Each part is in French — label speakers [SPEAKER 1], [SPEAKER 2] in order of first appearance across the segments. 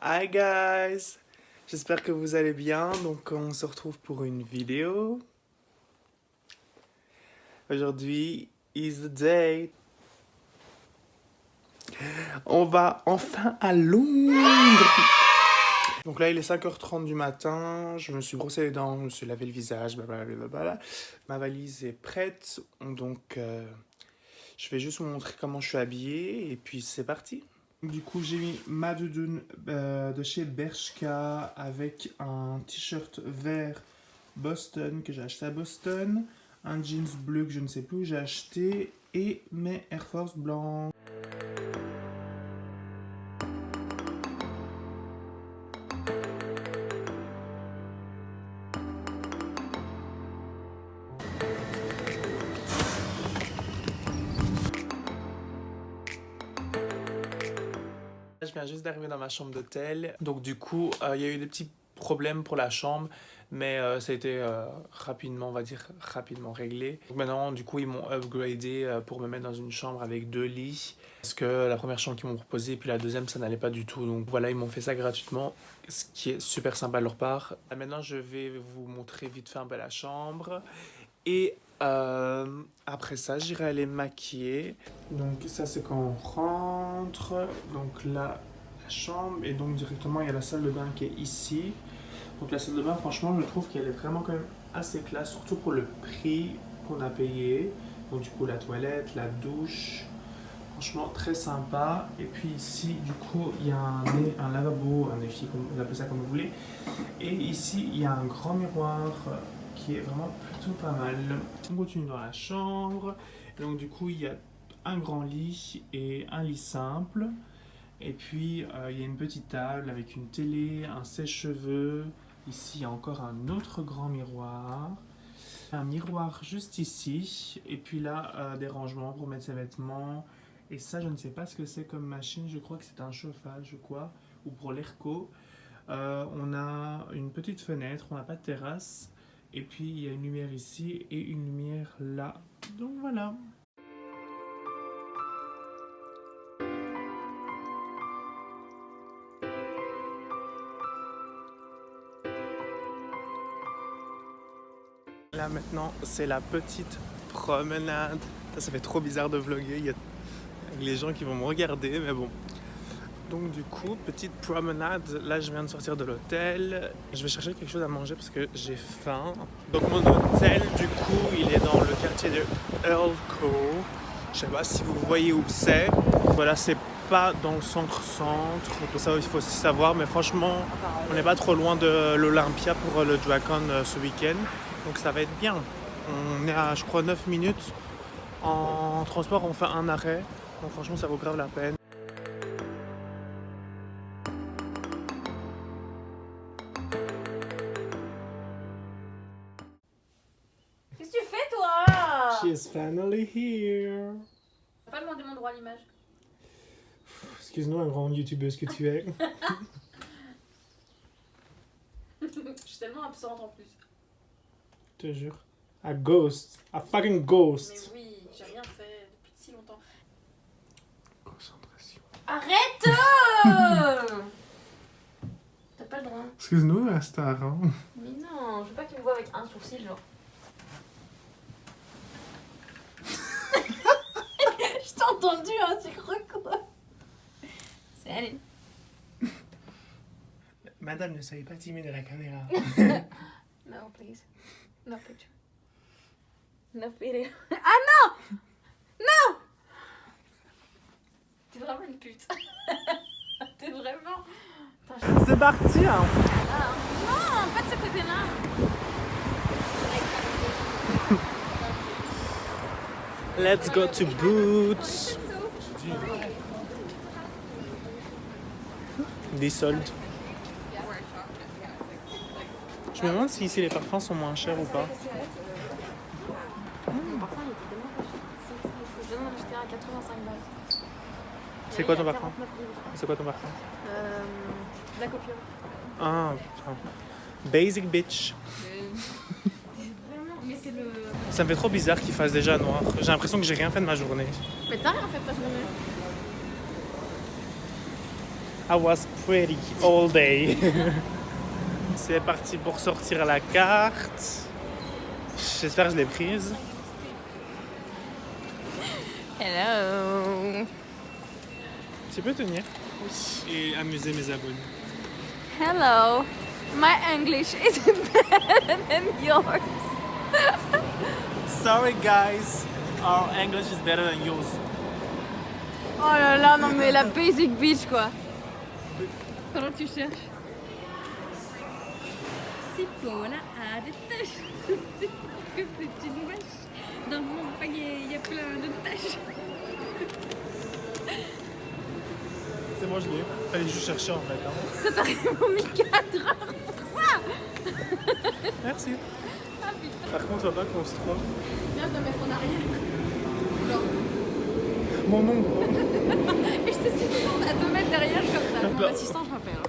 [SPEAKER 1] Hi guys, j'espère que vous allez bien. Donc on se retrouve pour une vidéo. Aujourd'hui is the day. On va enfin à Londres. Donc là il est 5h30 du matin. Je me suis brossé les dents, je me suis lavé le visage, blablabla. Ma valise est prête. Donc je vais juste vous montrer comment je suis habillé et puis c'est parti. Du coup, j'ai mis ma doudoune de chez Bershka avec un t-shirt vert Boston que j'ai acheté à Boston, un jeans bleu que je ne sais plus où j'ai acheté et mes Air Force blancs. Je viens juste d'arriver dans ma chambre d'hôtel, donc du coup il y a eu des petits problèmes pour la chambre, mais ça a été rapidement, on va dire rapidement réglé. Donc maintenant du coup ils m'ont upgradé pour me mettre dans une chambre avec 2 lits, parce que la première chambre qu'ils m'ont proposée et puis la deuxième ça n'allait pas du tout, donc voilà ils m'ont fait ça gratuitement, ce qui est super sympa de leur part. Maintenant je vais vous montrer vite fait un peu la chambre. Et après ça, j'irai aller maquiller. Donc ça, c'est quand on rentre. Donc là, la chambre. Et donc directement, il y a la salle de bain qui est ici. Donc la salle de bain, franchement, je trouve qu'elle est vraiment quand même assez classe. Surtout pour le prix qu'on a payé. Donc du coup, la toilette, la douche. Franchement, très sympa. Et puis ici, du coup, il y a un lavabo, un défi, vous appelez ça comme vous voulez. Et ici, il y a un grand miroir qui est vraiment plutôt pas mal. On continue dans la chambre. Et donc du coup, il y a un grand lit et un lit simple. Et puis, il y a une petite table avec une télé, un sèche-cheveux. Ici, il y a encore un autre grand miroir. Un miroir juste ici. Et puis là, des rangements pour mettre ses vêtements. Et ça, je ne sais pas ce que c'est comme machine. Je crois que c'est un chauffage ou quoi. Ou pour l'airco. On a une petite fenêtre. On n'a pas de terrasse. Et puis, il y a une lumière ici et une lumière là. Donc voilà. Là maintenant, c'est la petite promenade. Ça fait trop bizarre de vlogger. Il y a les gens qui vont me regarder, mais bon. Donc du coup, petite promenade. Là, je viens de sortir de l'hôtel. Je vais chercher quelque chose à manger parce que j'ai faim. Donc mon hôtel, du coup, il est dans le quartier de Earlco. Je sais pas si vous voyez où c'est. Voilà, c'est pas dans le centre-centre. Tout ça, il faut aussi savoir. Mais franchement, on n'est pas trop loin de l'Olympia pour le DragCon ce week-end. Donc ça va être bien. On est à, je crois, 9 minutes. En transport, on fait un arrêt. Donc franchement, ça vaut grave la peine.
[SPEAKER 2] Qu'est-ce que tu fais, toi?
[SPEAKER 1] She is finally here.
[SPEAKER 2] T'as pas demandé mon droit à l'image.
[SPEAKER 1] Excuse-nous, un grand youtubeuse que tu es.
[SPEAKER 2] Je suis tellement absente en plus.
[SPEAKER 1] Je te jure. A ghost. A fucking ghost.
[SPEAKER 2] Mais oui, j'ai rien fait depuis si longtemps.
[SPEAKER 1] Concentration.
[SPEAKER 2] Arrête! T'as pas le droit.
[SPEAKER 1] Excuse-nous, Astar. Hein.
[SPEAKER 2] Mais non, je veux pas qu'il me voit avec un sourcil, genre. Je t'ai entendu, hein, tu crois quoi? C'est allé.
[SPEAKER 1] Madame, ne soyez pas timide à la caméra.
[SPEAKER 2] No, please. No picture. No video. Ah non! Non! T'es vraiment une pute. T'es vraiment... Attends,
[SPEAKER 1] C'est parti, hein.
[SPEAKER 2] Ah, non, pas de ce côté-là.
[SPEAKER 1] Let's go to Boots. Des soldes. Je me demande si ici les parfums sont moins chers ou pas.
[SPEAKER 2] Le parfum, il était tellement pas cher. Je viens d'en acheter un à 85 balles.
[SPEAKER 1] C'est quoi ton
[SPEAKER 2] Il y a
[SPEAKER 1] parfum?
[SPEAKER 2] 49 livres.
[SPEAKER 1] C'est quoi ton parfum?
[SPEAKER 2] La copie.
[SPEAKER 1] Ah, putain. Basic bitch.
[SPEAKER 2] Vraiment, mais c'est le...
[SPEAKER 1] Ça me fait trop bizarre qu'il fasse déjà noir. J'ai l'impression que j'ai rien fait de ma journée.
[SPEAKER 2] Mais t'as rien fait de ta journée.
[SPEAKER 1] I was pretty all day. C'est parti pour sortir la carte. J'espère que je l'ai prise.
[SPEAKER 2] Hello.
[SPEAKER 1] Tu peux tenir
[SPEAKER 2] Oui.
[SPEAKER 1] et amuser mes abonnés.
[SPEAKER 2] Hello. My English is better than yours.
[SPEAKER 1] Sorry guys, our English is better than yours.
[SPEAKER 2] Oh là là, non mais la basic bitch quoi. Comment tu cherches? Si Paula a des taches, c'est parce que c'est une vache. Dans mon panier, il y a plein de taches.
[SPEAKER 1] C'est bon, je l'ai. Fallait juste chercher en fait. Hein.
[SPEAKER 2] Ça t'a vraiment mis 4 heures pour ça.
[SPEAKER 1] Merci.
[SPEAKER 2] Ah putain.
[SPEAKER 1] Par contre, faut pas qu'on se trompe.
[SPEAKER 2] Viens, je dois mettre en arrière. Genre.
[SPEAKER 1] Mon ombre.
[SPEAKER 2] Et je te suis toujours à 2 mètres derrière comme ça. Mon
[SPEAKER 1] Bah.
[SPEAKER 2] assistant, je m'appelle.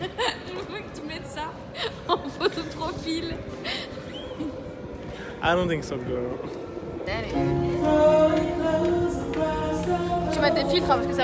[SPEAKER 2] Je veux que tu mettes ça en photo de profil.
[SPEAKER 1] I don't think so, girl.
[SPEAKER 2] Allez. Tu mets des filtres hein, parce que ça.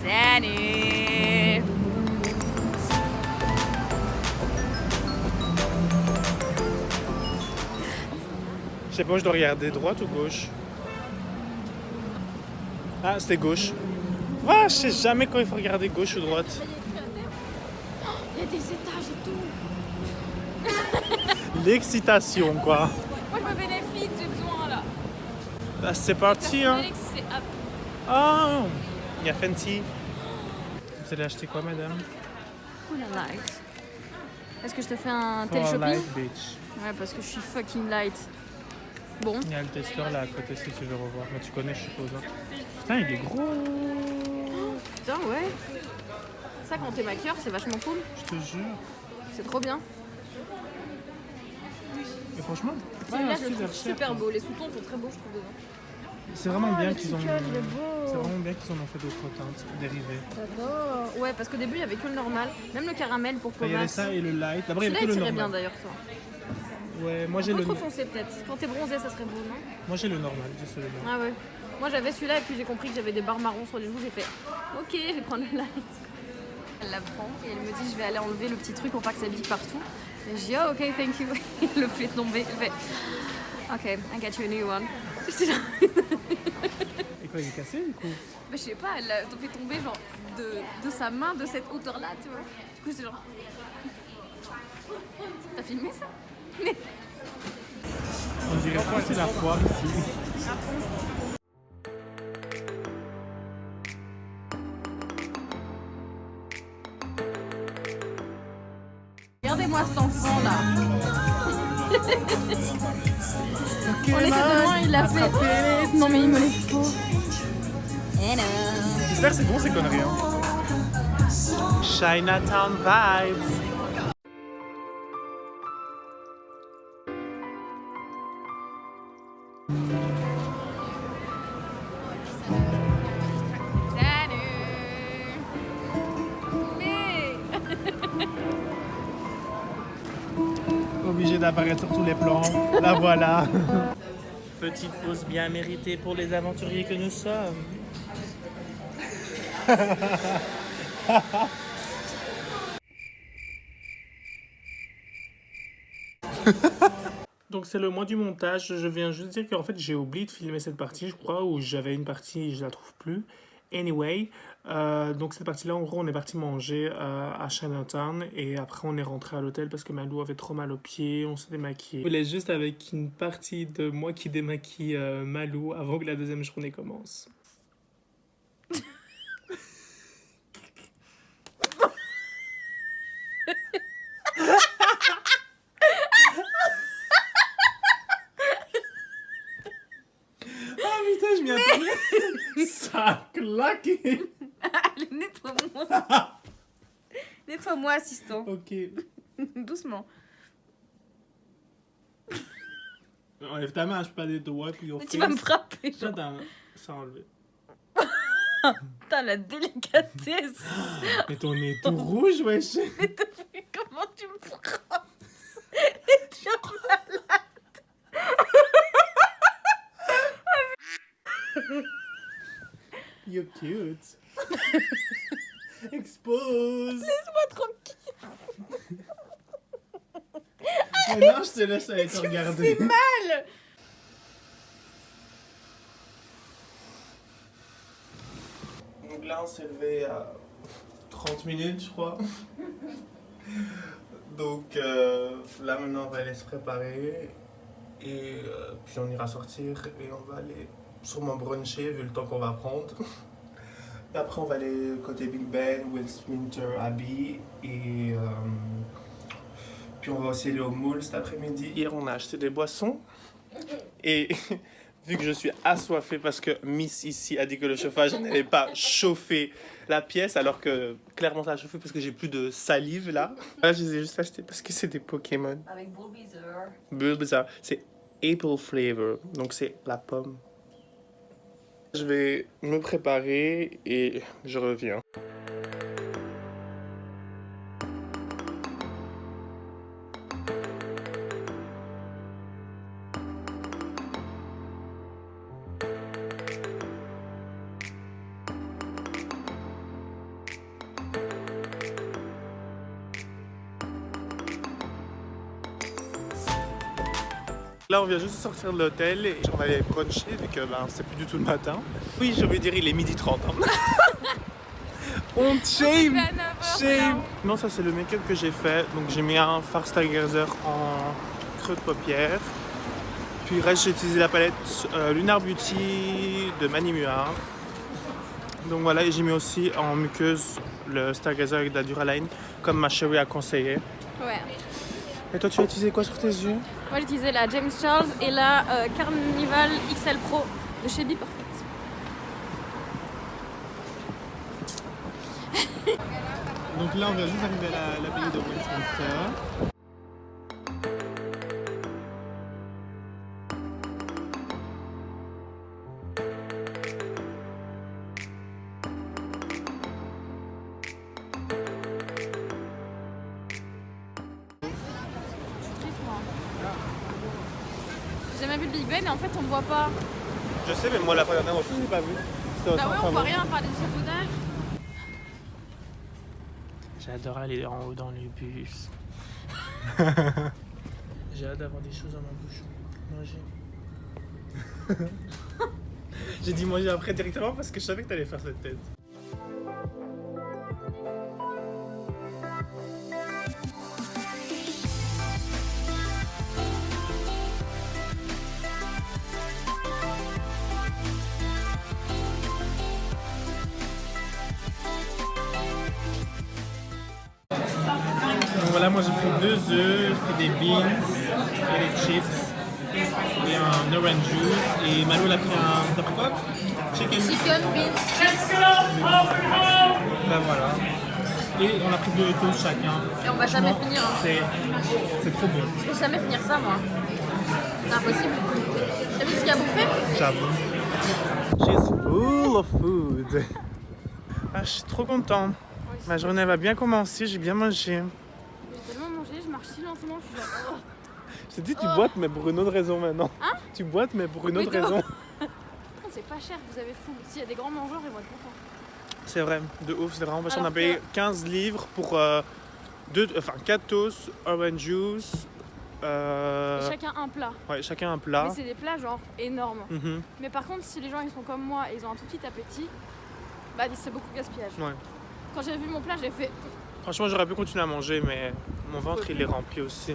[SPEAKER 2] Salut.
[SPEAKER 1] Je sais pas, je dois regarder droite ou gauche. Ah, c'était gauche. Ouais, je sais jamais quand il faut regarder gauche ou droite.
[SPEAKER 2] Il y a des étages et tout.
[SPEAKER 1] L'excitation, quoi.
[SPEAKER 2] Moi je me bénéficie, j'ai besoin là.
[SPEAKER 1] Bah, c'est parti, hein.
[SPEAKER 2] Alex, c'est up.
[SPEAKER 1] Ah, il y a Fenty. Vous allez acheter quoi, madame?
[SPEAKER 2] Oh la light. Est-ce que je te fais un tel
[SPEAKER 1] Oh,
[SPEAKER 2] shopping?
[SPEAKER 1] light, bitch.
[SPEAKER 2] Ouais, parce que je suis fucking light. Bon.
[SPEAKER 1] Il y a le testeur là à côté si tu veux revoir. Mais tu connais, je suppose. Hein. Putain, il est gros.
[SPEAKER 2] Putain, ouais. Ça, quand t'es maquilleur, c'est vachement cool.
[SPEAKER 1] Je te jure.
[SPEAKER 2] C'est trop bien.
[SPEAKER 1] Et franchement,
[SPEAKER 2] Celui-là,
[SPEAKER 1] pas
[SPEAKER 2] je le trouve super beau. Les sous-tons sont très beaux, je trouve, dedans.
[SPEAKER 1] C'est vraiment bien
[SPEAKER 2] le
[SPEAKER 1] qu'ils ont.
[SPEAKER 2] petit col, il est beau.
[SPEAKER 1] C'est vraiment bien qu'ils en ont fait d'autres teintes dérivées.
[SPEAKER 2] J'adore. Ouais, parce qu'au début, il y avait que le normal. Même le caramel pour
[SPEAKER 1] Il y avait
[SPEAKER 2] pommade.
[SPEAKER 1] ça et le light. D'abord, il y
[SPEAKER 2] Celui-là,
[SPEAKER 1] avait
[SPEAKER 2] il
[SPEAKER 1] que le
[SPEAKER 2] tirait bien
[SPEAKER 1] normal.
[SPEAKER 2] d'ailleurs, toi.
[SPEAKER 1] Ouais, moi j'ai
[SPEAKER 2] Un
[SPEAKER 1] le.
[SPEAKER 2] peu trop foncé, peut-être. Quand t'es bronzé, ça serait beau, non?
[SPEAKER 1] Moi j'ai le normal, j'ai celui-là.
[SPEAKER 2] Ah ouais. Moi, j'avais celui-là et puis j'ai compris que j'avais des barres marrons sur les joues. J'ai fait OK, je vais prendre le light. Elle la prend et elle me dit je vais aller enlever le petit truc pour pas que ça pique partout. Et je dis oh, OK, thank you. Elle le fait tomber. Elle fait OK, I get you a new one. J'étais là.
[SPEAKER 1] Et quoi, il est cassé du coup?
[SPEAKER 2] Bah, je sais pas, elle l'a fait tomber genre de sa main de cette hauteur-là, tu vois. Du coup, c'est genre. T'as filmé ça?
[SPEAKER 1] On dirait pas que c'est la foire ici.
[SPEAKER 2] Regardez-moi cet enfant là. On était devant, il a fait. Non mais il me les faut.
[SPEAKER 1] J'espère que c'est bon ces conneries. Hein. Chinatown vibes. Obligé d'apparaître sur tous les plans. La voilà. Petite pause bien méritée pour les aventuriers que nous sommes. Donc c'est le mois du montage. Je viens juste dire qu'en fait j'ai oublié de filmer cette partie, je crois, ou j'avais une partie et je la trouve plus. Anyway, donc cette partie-là, en gros, on est parti manger à Chinatown et après on est rentré à l'hôtel parce que Malou avait trop mal aux pieds, on s'est démaquillé. Je voulais juste avec une partie de moi qui démaquille Malou avant que la deuxième journée commence. Ah putain, je m'y attendais. Ça a claqué.
[SPEAKER 2] Allez, nettoie-moi. Nettoie-moi, assistant.
[SPEAKER 1] Ok.
[SPEAKER 2] Doucement.
[SPEAKER 1] Enlève ta main, je peux pas aller te wipe your
[SPEAKER 2] Tu vas me frapper.
[SPEAKER 1] Ça,
[SPEAKER 2] Genre.
[SPEAKER 1] t'as ça enlevé.
[SPEAKER 2] Putain, la délicatesse.
[SPEAKER 1] Mais ton nez tout rouge, wesh.
[SPEAKER 2] Mais t'as vu comment tu me frappes? Et tu es malade.
[SPEAKER 1] You're cute. Expose.
[SPEAKER 2] Laisse-moi tranquille.
[SPEAKER 1] Maintenant, je te laisse aller te regarder.
[SPEAKER 2] C'est mal.
[SPEAKER 1] Donc là, on s'est levé à 30 minutes, je crois. Donc là, maintenant, on va aller se préparer. Et puis, on ira sortir et on va aller sûrement bruncher, vu le temps qu'on va prendre. Et après, on va aller côté Big Ben, Westminster Abbey. Et puis, on va aussi aller au Mall cet après-midi. Hier, on a acheté des boissons. Et vu que je suis assoiffée parce que Miss ici a dit que le chauffage n'allait pas chauffer la pièce, alors que clairement ça a chauffé parce que j'ai plus de salive là. Là, je les ai juste achetés parce que c'est des Pokémon.
[SPEAKER 2] Avec Bulbasaur.
[SPEAKER 1] Bulbasaur, c'est apple flavor, donc c'est la pomme. Je vais me préparer et je reviens. Là, on vient juste de sortir de l'hôtel et on va aller bruncher vu que c'est plus du tout le matin. Oui, je vais dire, il est 12h30. On shame! Shame! Non, ça c'est le make-up que j'ai fait. Donc j'ai mis un fard Stargazer en creux de paupière. Puis reste, j'ai utilisé la palette Lunar Beauty de Manimua. Donc voilà, et j'ai mis aussi en muqueuse le Stargazer avec de la Duraline, comme ma chérie a conseillé.
[SPEAKER 2] Ouais.
[SPEAKER 1] Et toi, tu as utilisé quoi sur tes yeux?
[SPEAKER 2] Moi, j'ai utilisé la James Charles et la Carnival XL Pro de chez Be Perfect.
[SPEAKER 1] Donc là, on vient juste d'arriver à l'abbaye de Westminster.
[SPEAKER 2] J'ai jamais vu le Big Ben et en fait on le voit pas.
[SPEAKER 1] Je sais, mais moi la première fois, je l'ai pas vu.
[SPEAKER 2] Bah ouais, on voit rien à part les échafaudages.
[SPEAKER 1] J'adore aller en haut dans le bus. J'ai hâte d'avoir des choses dans ma bouche. Manger. J'ai dit manger après directement parce que je savais que t'allais faire cette tête. Donc voilà, moi j'ai pris 2 œufs, j'ai pris des beans et des chips et un orange juice. Et Malo elle a pris un. T'as pris quoi? Chicken.
[SPEAKER 2] Chicken, beans, chips.
[SPEAKER 1] Ben voilà. Et on a pris 2 toasts chacun.
[SPEAKER 2] Et on va jamais
[SPEAKER 1] Franchement,
[SPEAKER 2] finir. Hein.
[SPEAKER 1] C'est trop bon.
[SPEAKER 2] Je vais jamais finir ça moi. C'est impossible. T'as vu ce qu'il y a à bouffer?
[SPEAKER 1] J'avoue. She's full of food. Ah, je suis trop content. Ma journée va bien commencer, j'ai bien mangé.
[SPEAKER 2] J'ai tellement mangé, je marche si lentement, je suis là. Oh.
[SPEAKER 1] Je te dis, tu boites, mais pour une autre raison maintenant.
[SPEAKER 2] Hein?
[SPEAKER 1] Tu boites, mais pour une autre
[SPEAKER 2] Plutôt.
[SPEAKER 1] raison.
[SPEAKER 2] Non, c'est pas cher, vous avez fou. S'il y a des grands mangeurs, ils vont être contents.
[SPEAKER 1] C'est vrai, de ouf, c'est vraiment parce qu'on
[SPEAKER 2] Alors
[SPEAKER 1] a payé
[SPEAKER 2] que-
[SPEAKER 1] 15 livres pour 4 toasts, orange juice.
[SPEAKER 2] Et chacun un plat.
[SPEAKER 1] Ouais, chacun un plat.
[SPEAKER 2] Mais c'est des plats genre énormes.
[SPEAKER 1] Mhm.
[SPEAKER 2] Mais par contre, si les gens ils sont comme moi et ils ont un tout petit appétit, bah c'est beaucoup de gaspillage.
[SPEAKER 1] Ouais.
[SPEAKER 2] Quand j'ai vu mon plat, j'ai fait.
[SPEAKER 1] Franchement, j'aurais pu continuer à manger, mais mon ventre il est rempli aussi.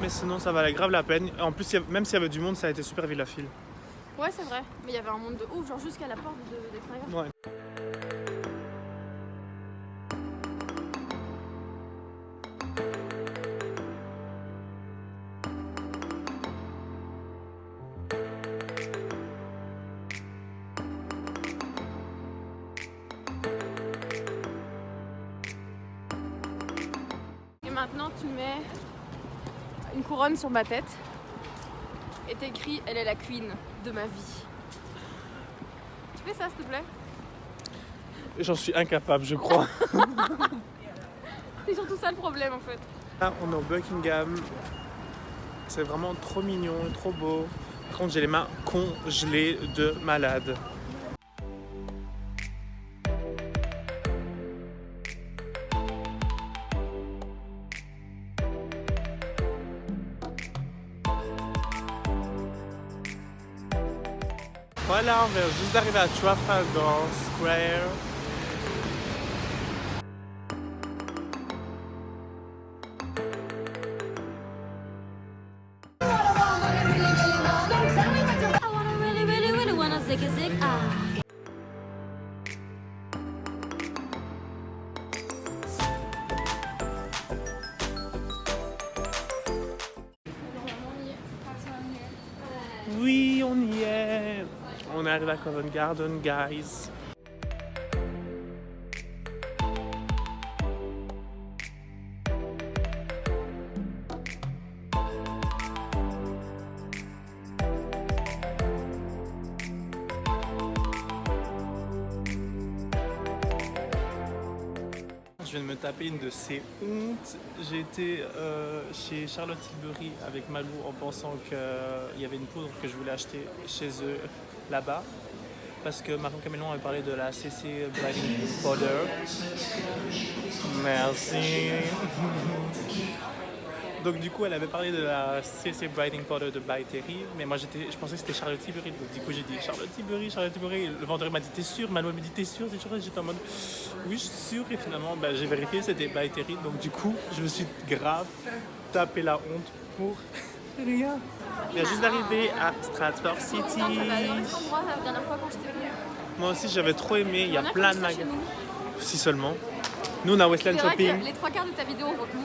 [SPEAKER 1] Mais sinon, ça valait grave la peine. En plus, même s'il y avait du monde, ça a été super vite la file.
[SPEAKER 2] Ouais, c'est vrai. Mais il y avait un monde de ouf, genre jusqu'à la porte d'extérieur.
[SPEAKER 1] Ouais.
[SPEAKER 2] Et maintenant, tu mets une couronne sur ma tête et t'écris « Elle est la queen de ma vie ». Tu fais ça, s'il te plaît?
[SPEAKER 1] J'en suis incapable, je crois.
[SPEAKER 2] C'est surtout ça le problème, en fait.
[SPEAKER 1] Là, on est au Buckingham. C'est vraiment trop mignon, trop beau. Par contre, j'ai les mains congelées de malade. Voilà, on vient juste d'arriver à Trafalgar Square. Oui, on y est. On arrive à Covent Garden, guys. Je viens de me taper une de ces hontes. J'ai été chez Charlotte Tilbury avec Malou en pensant qu'il y avait une poudre que je voulais acheter chez eux là-bas. Parce que Marion Camélon avait parlé de la CC Brightening Powder. Merci. Donc du coup elle avait parlé de la CC Brightening Powder de By Terry, mais moi je pensais que c'était Charlotte Tilbury, donc du coup j'ai dit Charlotte Tilbury, le vendeur m'a dit t'es sûr, Manou me dit t'es sûr, c'est sûr, j'étais en mode oui je suis sûr, et finalement j'ai vérifié c'était By Terry, donc du coup je me suis grave tapé la honte pour rien. Il vient juste d'arriver à Stratford City. Moi aussi j'avais trop aimé, il y a plein de magasins. Si seulement. Nous on a Westland Shopping.
[SPEAKER 2] Les 3/4 de ta vidéo on voit que nous.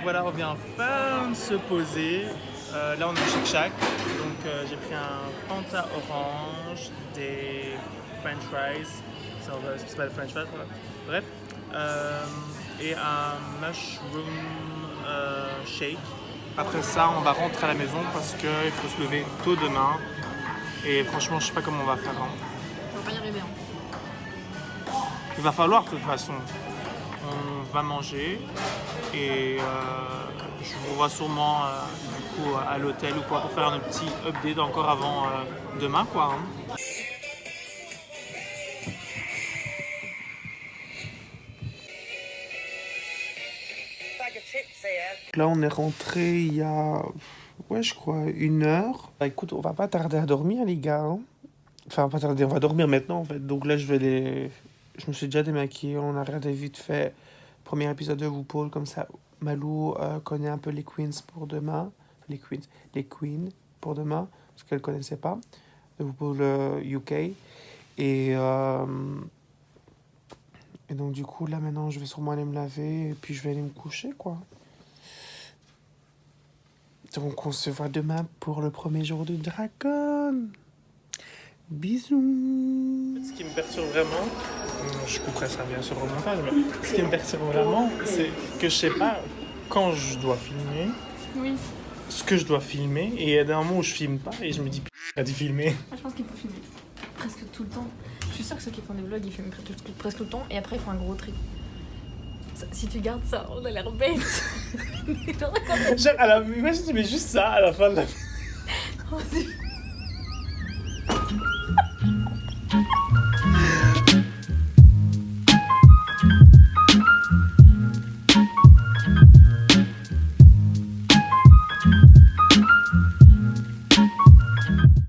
[SPEAKER 1] Voilà, on vient enfin de se poser. Là, on est au Chic Shack. Donc, j'ai pris un Fanta orange, des French fries. C'est pas des French fries, voilà. Bref. Et un mushroom shake. Après ça, on va rentrer à la maison parce qu'il faut se lever tôt demain. Et franchement, je sais pas comment on va faire. Hein.
[SPEAKER 2] On va pas y arriver. Hein.
[SPEAKER 1] Il va falloir de toute façon. On va manger et je vous vois sûrement du coup à l'hôtel ou quoi pour faire un petit update encore avant demain quoi. Hein. Là on est rentré il y a je crois 1 heure. Bah, écoute, on va pas tarder à dormir les gars. Hein. Enfin pas tarder, on va dormir maintenant en fait. Donc là je me suis déjà démaquillé, on a regardé vite fait premier épisode de RuPaul, comme ça Malou connaît un peu les queens pour demain. Les queens pour demain, parce qu'elle ne connaissait pas. De RuPaul UK. Et donc du coup là maintenant je vais sûrement aller me laver et puis je vais aller me coucher quoi. Donc on se voit demain pour le premier jour de Dragon. Bisous. Ce qui me perturbe vraiment, je couperai ça bien sûr au montage, mais ce qui me perturbe vraiment, c'est que je sais pas quand je dois filmer, ce que je dois filmer, et il y a des moments où je filme pas et je me dis j'ai dû filmer.
[SPEAKER 2] Moi, je pense qu'il faut filmer presque tout le temps. Je suis sûre que ceux qui font des vlogs ils filment presque tout le temps et après ils font un gros tri. Si tu gardes ça, on a l'air bête.
[SPEAKER 1] Genre, imagine tu mets juste ça à la fin de la